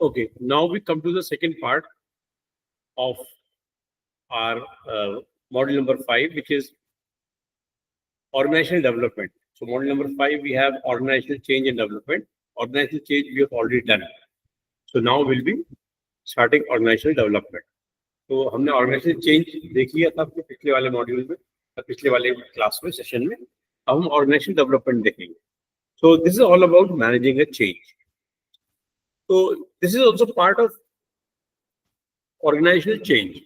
Okay, now we come to the second part of our model number 5, which is organizational development. So model number 5, we have organizational change and development. Organizational change we have already done. So now we'll be starting organizational development. तो हमने organisational change देख लिया था अपने पिछले वाले module में, पिछले वाले क्लास में, सेशन में. अब हम ऑर्गेनाइजेशनल डेवलपमेंट देखेंगे. So this is all about managing a change. So this is also part of organizational change.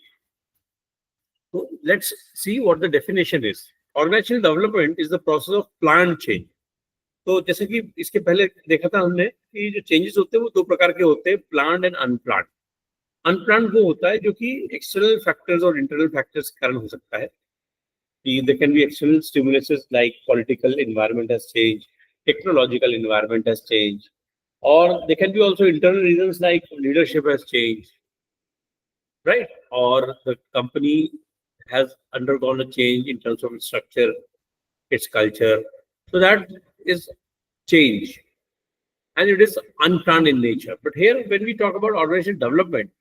So let's see what the definition is. Organizational development is the process of planned change. तो जैसे कि इसके पहले देखा था हमने कि जो चेंजेस होते हैं वो दो प्रकार के होते हैं, प्लान्ड एंड अनप्लान्ड. अनप्लान्ड वो होता है जो कि एक्सटर्नल फैक्टर्स और इंटरनल फैक्टर्स के कारण हो सकता है. There can be external stimuluses like political environment has changed, technological environment has changed, or there can be also internal reasons like leadership has changed, right? Or the company has undergone a change in terms of its structure, its culture. So that is change, and it is unplanned in nature. But here, when we talk about organizational development,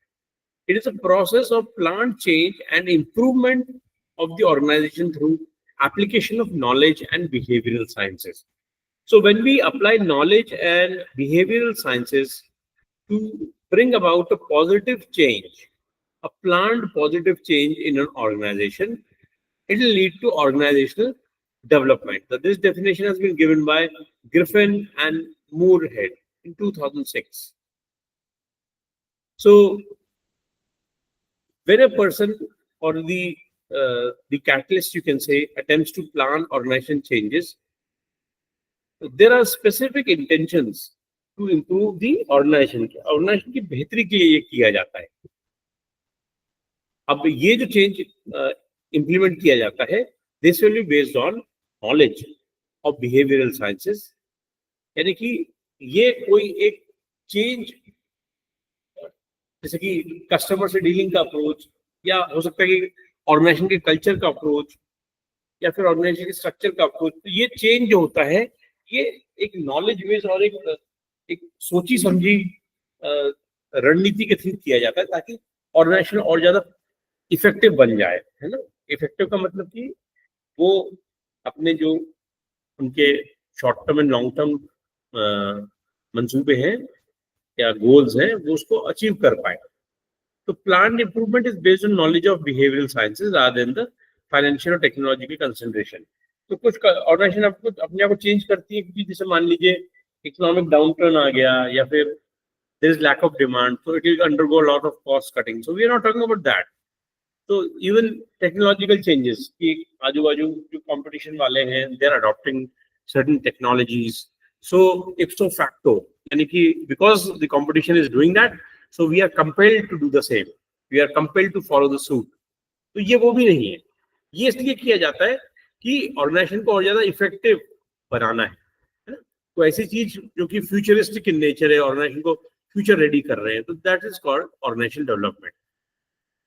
it is a process of planned change and improvement of the organization through application of knowledge and behavioral sciences. So when we apply knowledge and behavioral sciences to bring about a positive change, a planned positive change in an organization, it will lead to organizational development. So this definition has been given by Griffin and Moorhead in 2006. So when a person or the catalyst, you can say, attempts to plan organization changes, there are specific intentions to improve the organization. Organization की बेहतरी के लिए ये किया जाता है. अब ये जो चेंज implement किया जाता है, this will be based on knowledge of behavioral sciences. यानी कि ये कोई एक चेंज, जैसे कि कस्टमर से डीलिंग का अप्रोच, या हो सकता है कि ऑर्गेनाइजेशन के कल्चर का अप्रोच, या फिर ऑर्गेनाइजेशन के स्ट्रक्चर का अप्रोच. तो ये चेंज जो होता है, ये एक नॉलेज बेस्ड और एक सोची समझी रणनीति के थ्रू किया जाता है, ताकि ऑर्गेनाइजेशन और ज्यादा इफेक्टिव बन जाए, है ना. इफेक्टिव का मतलब कि वो अपने जो उनके short term and long term मंसूबे हैं या गोल्स हैं, वो उसको अचीव कर पाए. तो plan improvement is based on knowledge of behavioural sciences rather than the financial और टेक्नोलॉजी की कंसंट्रेशन. तो कुछ ऑर्गेनाइजेशन आपको अपने आप को चेंज करती है, क्योंकि जैसे मान लीजिए इकोनॉमिक डाउनटर्न आ गया, या फिर there is lack of demand, तो it will undergo lot of cost cutting. So we are not talking about that. तो इवन टेक्नोलॉजिकल चेंजेस की आजू बाजू जो कंपटीशन वाले हैं, they are adopting certain technologies. So ipso facto, यानी कि because the competition is doing that, so we are compelled to do the same, we are compelled to follow the suit. तो ये वो भी नहीं है. ये इसलिए किया जाता है कि ऑर्गेनाइजेशन को और ज्यादा इफेक्टिव बनाना है ना. तो ऐसी चीज जो कि फ्यूचरिस्टिक इन नेचर है, ऑर्गेनाइजेशन को फ्यूचर रेडी कर रहे हैं, तो that is called organizational development.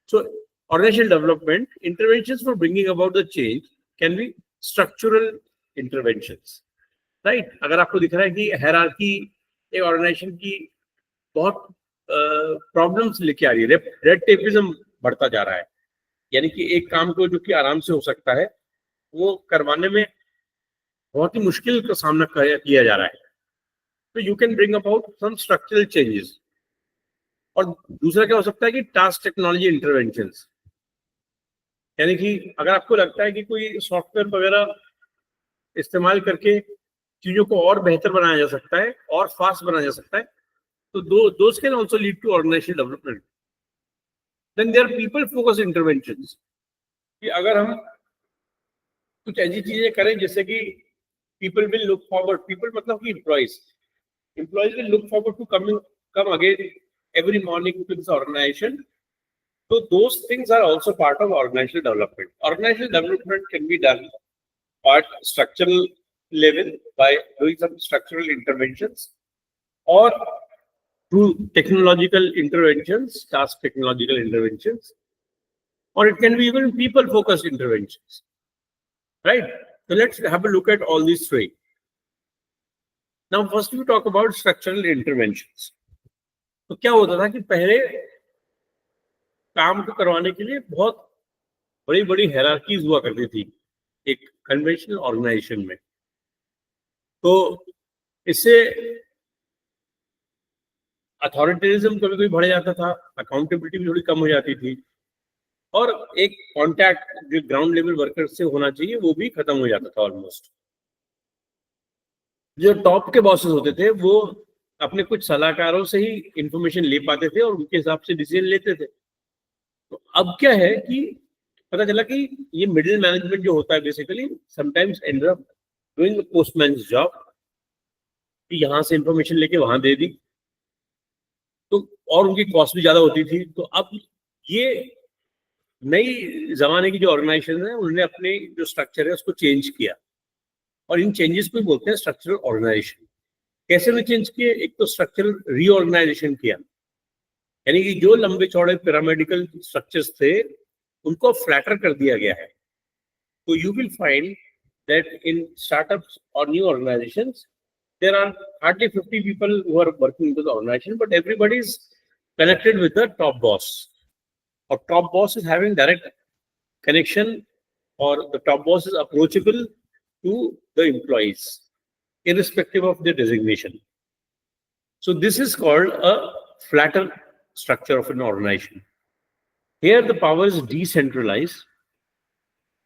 So organizational development interventions for bringing about the change can be structural interventions, right? अगर आपको दिख रहा है कि हायरार्की एक ऑर्गेनाइजेशन की बहुत प्रॉब्लम्स लेके आ रही है, रेड टेपिज्म बढ़ता जा रहा है, यानी कि एक काम को जो कि आराम से हो सकता है, वो करवाने में बहुत ही मुश्किल का सामना किया जा रहा है. तो you can bring about some structural changes. और दूसरा क्या हो सकता है कि टास्क टेक्नोलॉजी इंटरवेंशंस, यानी कि अगर आपको लगता है कि कोई सॉफ्टवेयर वगैरह इस्तेमाल करके चीजों को और बेहतर बनाया जा सकता है और फास्ट बनाया जा सकता है, तो those can also lead to organisational development. Then there are people focus interventions, कि अगर हम कुछ ऐसी चीजें करें जिससे कि people will look forward, people मतलब कि employees will look forward to come again every morning to this organization. So those things are also part of organizational development. Organizational development can be done at structural level by doing some structural interventions, or through technological interventions, task technological interventions, or it can be even people focused interventions, right? So let's have a look at all these three. Now first we talk about structural interventions. तो क्या होता था कि पहले काम को करवाने के लिए बहुत बड़ी बड़ी हायरार्कीज हुआ करती थी एक कन्वेंशनल ऑर्गेनाइजेशन में। तो इससे अथॉरिटेरिज्म कभी कभी बढ़ जाता था, अकाउंटेबिलिटी भी थोड़ी कम हो जाती थी, और एक कांटेक्ट जो ग्राउंड लेवल वर्कर से होना चाहिए वो भी खत्म हो जाता था ऑलमोस्ट। जो टॉप के बॉसेस होते थे वो अपने कुछ सलाहकारों से ही इंफॉर्मेशन ले पाते थे और उनके हिसाब से डिसीजन लेते थे। तो अब क्या है कि पता चला कि ये मिडिल मैनेजमेंट जो होता है basically sometimes end up doing postman's job, कि यहाँ से इंफॉर्मेशन लेके वहां दे दी, तो और उनकी कॉस्ट भी ज्यादा होती थी। तो अब ये नई जमाने की जो ऑर्गेनाइजेशन है उन्होंने अपने जो स्ट्रक्चर है उसको चेंज किया, और इन चेंजेस को बोलते हैं स्ट्रक्चरल ऑर्गेनाइजेशन। कैसे में चेंज किए? एक तो स्ट्रक्चरल रीऑर्गेनाइजेशन किया, यानी कि जो लंबे चौड़े पिरामिडिकल स्ट्रक्चर्स थे उनको फ्लैटर कर दिया गया है। तो you will find that in startups और new organisations there are hardly 50 people who are working into the organization, but everybody is connected with the top boss, or top boss is having direct connection, or the top boss is approachable to the employees irrespective of their designation. So this is called a flatter structure of an organization. Here the power is decentralized.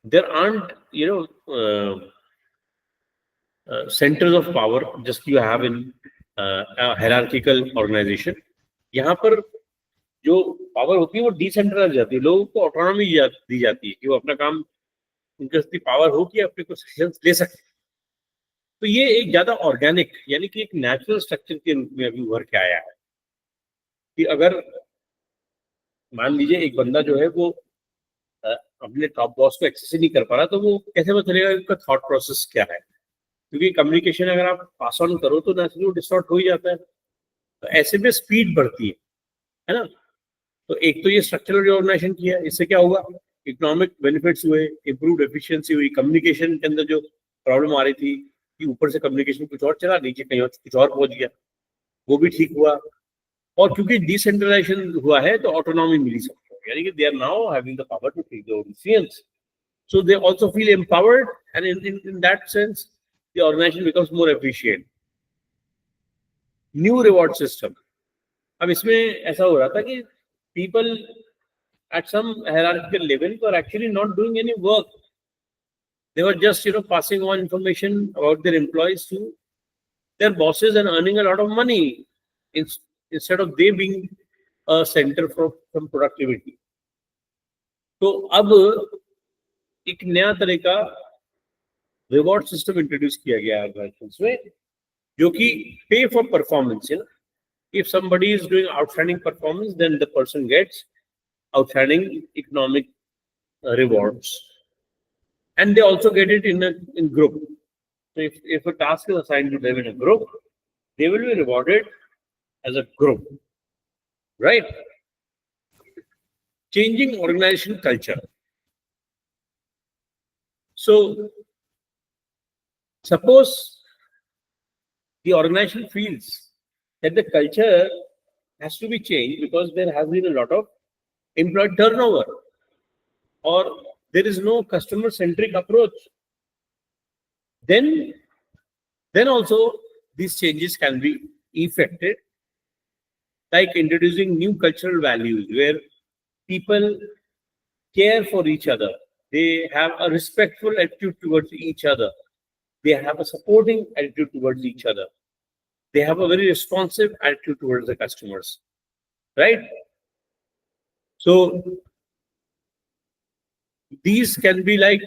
There aren't centers of power just you have in a hierarchical organization. यहाँ पर जो power होती है वो decentralise जाती है, लोगों को ऑटोनॉमी दी जाती है कि वो अपना काम, उनके पास पावर हो कि अपने को डिसीजंस ले सकते हैं। तो ये एक ज्यादा ऑर्गेनिक यानी कि एक नेचुरल स्ट्रक्चर के रूप में अभी उभर के आया है कि अगर मान लीजिए एक बंदा जो है वो अपने टॉप बॉस को एक्सेस ही नहीं कर पा रहा, तो वो कैसे पता चलेगा उसका थॉट प्रोसेस क्या है? क्योंकि कम्युनिकेशन अगर आप पास ऑन करो तो नेचुरली वो डिस्टॉर्ट हो ही जाता है। तो ऐसे में स्पीड बढ़ती है ना? तो एक तो ये स्ट्रक्चरल रिऑर्गेनाइजेशन किया, इससे क्या हुआ? इकोनॉमिक बेनिफिट्स हुए, इंप्रूव्ड एफिशिएंसी हुई, कम्युनिकेशन के अंदर जो प्रॉब्लम आ रही थी कि ऊपर से कम्युनिकेशन कुछ और चला, नीचे कहीं और कुछ और पहुंच गया, वो भी ठीक हुआ। और क्योंकि डिसेंट्रलाइजेशन हुआ है तो ऑटोनॉमी मिली सबको, यानी कि they are now having the power to take their own decisions, so they also feel empowered, and in that sense the organization becomes more efficient. New reward system, अब इसमें ऐसा हो रहा था कि people at some hierarchical level were actually not doing any work. They were just, passing on information about their employees to their bosses and earning a lot of money instead of they being a center for some productivity. तो अब एक नया तरह का reward system introduce किया गया है में, जो कि पे फॉर परफॉर्मेंस है ना। If somebody is doing outstanding performance, then the person gets outstanding economic rewards, and they also get it in group. So if a task is assigned to them in a group, they will be rewarded as a group, right? Changing organization culture. So suppose the organization feels that the culture has to be changed because there has been a lot of employee turnover, or there is no customer centric approach, then also these changes can be effected, like introducing new cultural values where people care for each other, they have a respectful attitude towards each other, they have a supporting attitude towards each other, they have a very responsive attitude towards the customers, right? So these can be like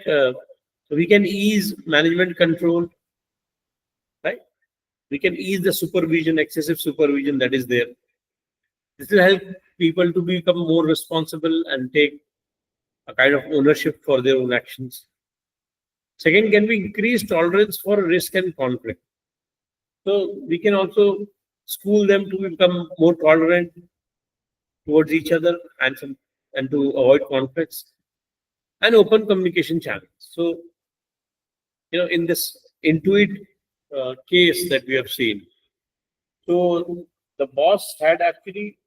we can ease management control, right? We can ease the supervision, excessive supervision that is there. This will help people to become more responsible and take a kind of ownership for their own actions. Second, can be increased tolerance for risk and conflict. So we can also school them to become more tolerant towards each other and to avoid conflicts, and open communication channels. So, in this Intuit case that we have seen, so the boss had actually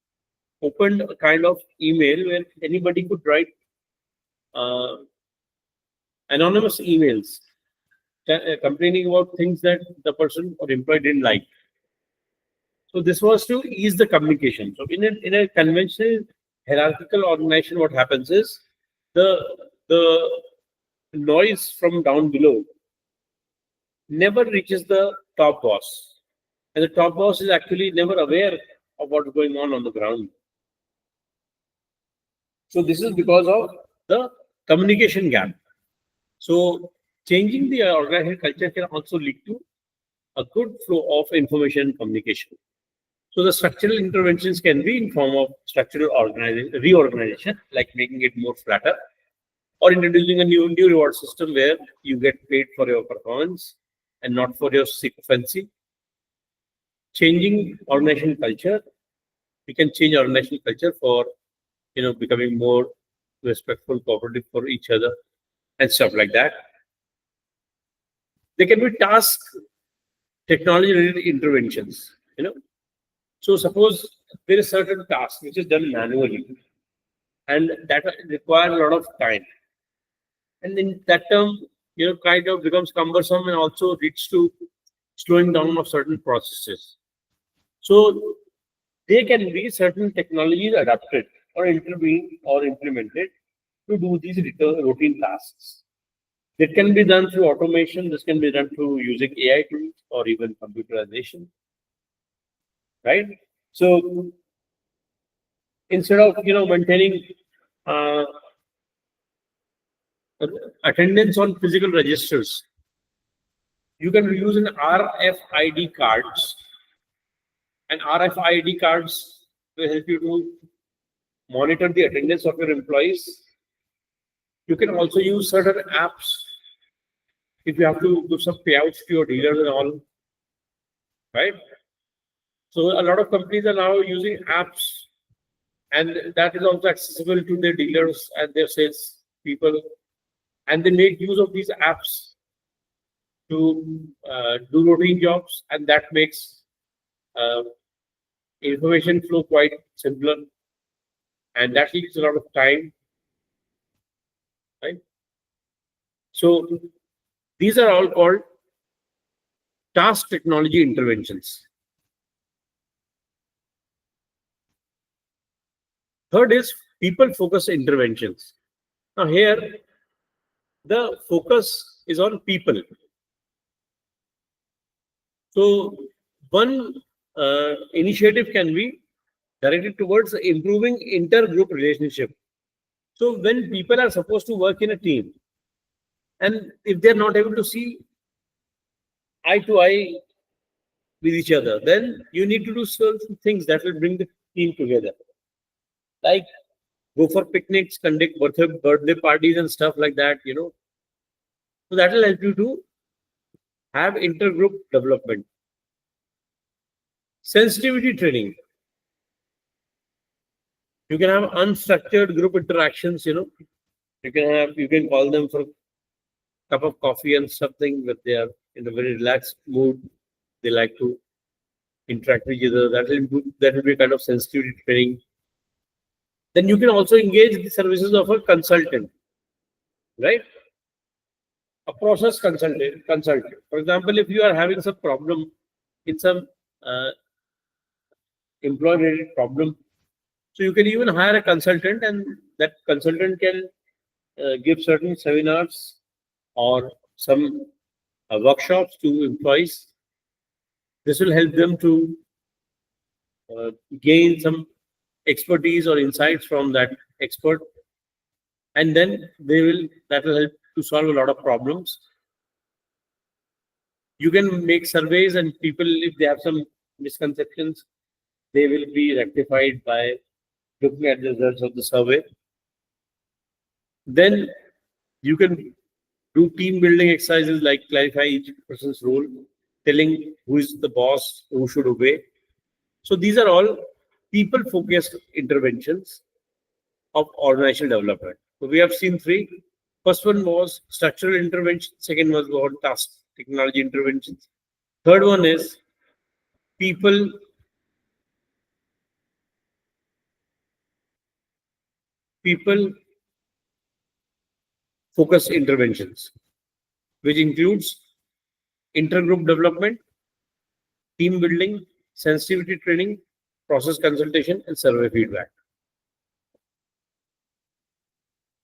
opened a kind of email where anybody could write uh, anonymous emails complaining about things that the person or employee didn't like. So this was to ease the communication. So in a conventional hierarchical organization, what happens is the the noise from down below never reaches the top boss, and the top boss is actually never aware of what's going on the ground. So this is because of the communication gap. So changing the organizational culture can also lead to a good flow of information and communication. So the structural interventions can be in form of structural reorganization, like making it more flatter, or introducing a new reward system where you get paid for your performance and not for your sycophancy. Changing organization culture, we can change organizational culture for becoming more respectful, cooperative for each other, and stuff like that. There can be task technology related interventions. So suppose there is certain task which is done manually, and that requires a lot of time, and in that term, kind of becomes cumbersome and also leads to slowing down of certain processes. So there can be certain technologies adapted or intervened or implemented to do these routine tasks. That can be done through automation. This can be done through using AI tools or even computerization, right? So instead of maintaining uh, attendance on physical registers, you can use an RFID cards, and RFID cards will help you to monitor the attendance of your employees. You can also use certain apps if you have to do some payouts to your dealers and all, right? So a lot of companies are now using apps, and that is also accessible to their dealers and their sales people, and they make use of these apps to do routine jobs, and that makes uh, information flow quite simpler, and that leaves a lot of time, right? So these are all called task technology interventions. Third is people focused interventions. Now here the focus is on people. So one initiative can be directed towards improving intergroup relationship. So when people are supposed to work in a team, and if they're not able to see eye to eye with each other, then you need to do certain things that will bring the team together. Like go for picnics, conduct birthday parties and stuff like that. So that will help you to have intergroup development. Sensitivity training. You can have unstructured group interactions. You can call them for a cup of coffee and something, but they are in a very relaxed mood. They like to interact with each other. That will be a kind of sensitivity training. Then you can also engage the services of a consultant, right? A process consultant. For example, if you are having some problem in some uh, employee-related problem, so you can even hire a consultant, and that consultant can give certain seminars or some workshops to employees. This will help them to gain some expertise or insights from that expert, and then that will help to solve a lot of problems. You can make surveys, and people, if they have some misconceptions, they will be rectified by looking at the results of the survey. Then you can do team building exercises like clarify each person's role, telling who is the boss, who should obey. So these are all people focused interventions of organizational development. So we have seen three. First one was structural intervention. Second was about task technology interventions. Third one is people people focused interventions, which includes intergroup development, team building, sensitivity training, process consultation, and survey feedback.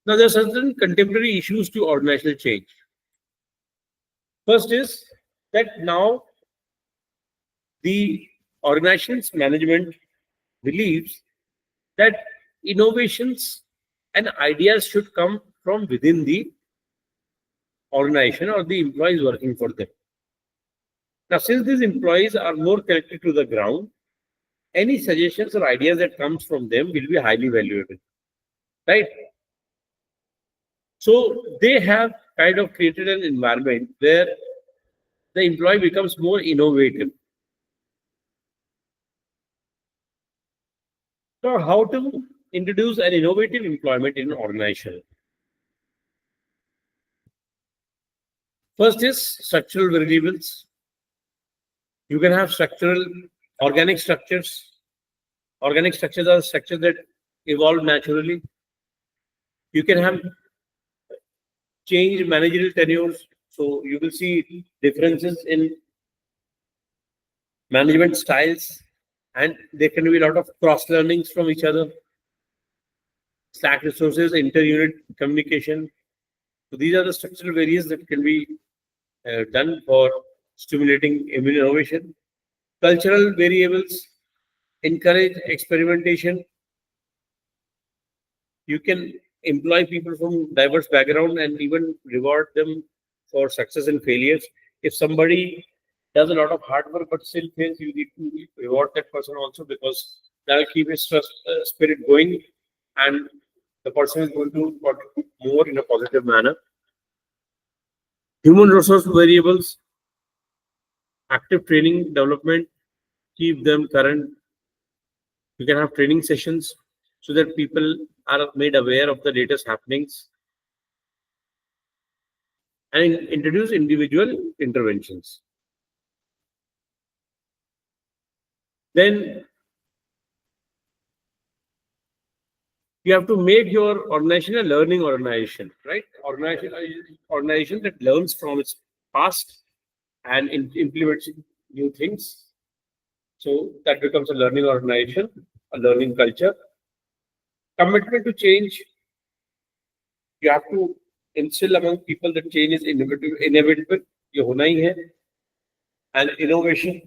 Now, there are certain contemporary issues to organizational change. First is that now the organization's management believes that innovations and ideas should come from within the organization or the employees working for them. Now, since these employees are more connected to the ground, any suggestions or ideas that comes from them will be highly valuable, right? So they have kind of created an environment where the employee becomes more innovative. So how to introduce an innovative employment in an organization? First is structural variables. You can have structural organic structures. Organic structures are structures that evolve naturally. You can have changed managerial tenures. So you will see differences in management styles, and there can be a lot of cross learnings from each other. Slack resources, inter-unit communication. So these are the structural variables that can be done for stimulating innovation. Cultural variables encourage experimentation. You can employ people from diverse background and even reward them for success and failures. If somebody does a lot of hard work but still fails, you need to reward that person also, because that will keep his trust spirit going, and the person is going to contribute more in a positive manner. Human resource variables, active training development, keep them current. You can have training sessions so that people are made aware of the latest happenings, and introduce individual interventions. Then you have to make your organization a learning organization, right? Organization that learns from its past and implements new things. So that becomes a learning organization, a learning culture. Commitment to change. You have to instill among people that change is inevitable. ये होना ही है. And innovation,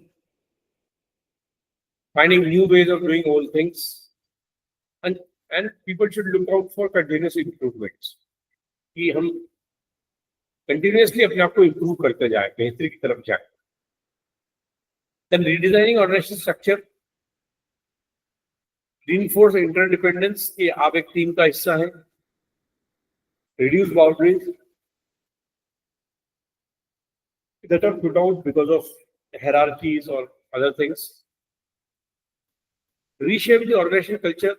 finding new ways of doing old things, and people should look out for continuous improvements. कि हम continuously अपने आप को improve करते जाए, बेहतरी की तरफ जाए. Then redesigning organizational structure, reinforce interdependence कि आप एक टीम का हिस्सा हैं, reduce boundaries that are put out because of hierarchies or other things. Reshape the organizational culture.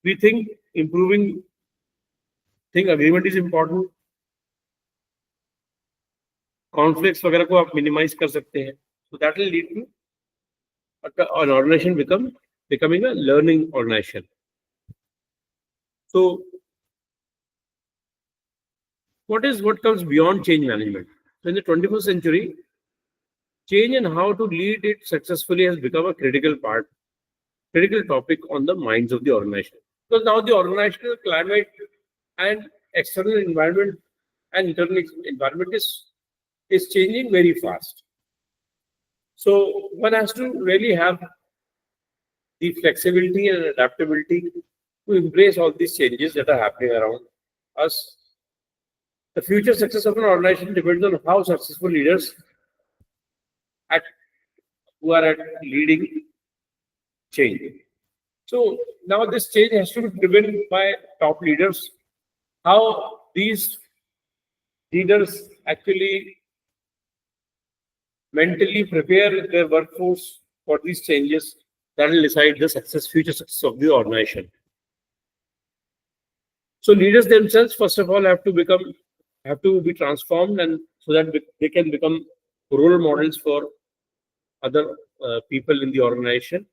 We think improving agreement is important. Conflicts वगैरह को आप minimize कर सकते हैं. So that will lead to an organization becoming a learning organization. So what comes beyond change management? So in the 21st century, change and how to lead it successfully has become a critical topic on the minds of the organization. Because now the organizational climate and external environment and internal environment is changing very fast. So one has to really have the flexibility and adaptability to embrace all these changes that are happening around us. The future success of an organization depends on how successful leaders who are at leading change. So now this change has to be driven by top leaders. How these leaders actually mentally prepare their workforce for these changes, that will decide the future success of the organization. So leaders themselves, first of all, have to be transformed, and so that they can become role models for other people in the organization.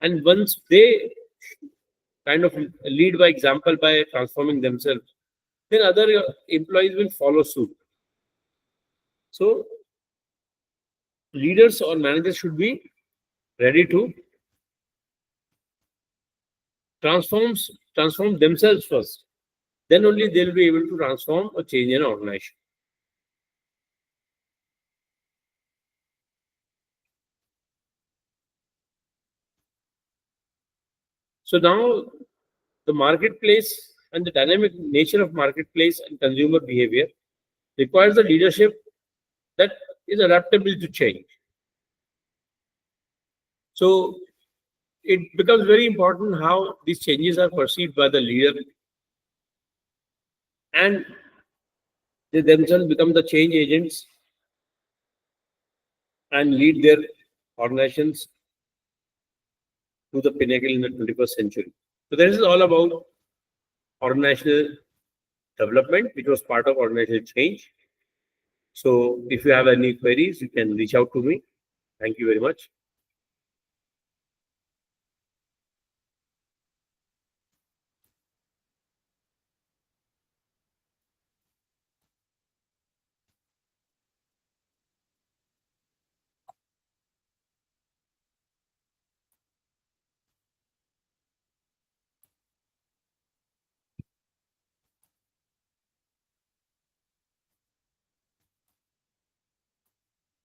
And once they kind of lead by example by transforming themselves, then other employees will follow suit. So leaders or managers should be ready to transform themselves first. Then only they'll be able to transform or change an organization. So now the marketplace and the dynamic nature of marketplace and consumer behavior requires a leadership that is adaptable to change. So it becomes very important how these changes are perceived by the leader, and they themselves become the change agents and lead their organizations to the pinnacle in the 21st century. So this is all about organizational development, which was part of organizational change. So if you have any queries, you can reach out to me. Thank you very much.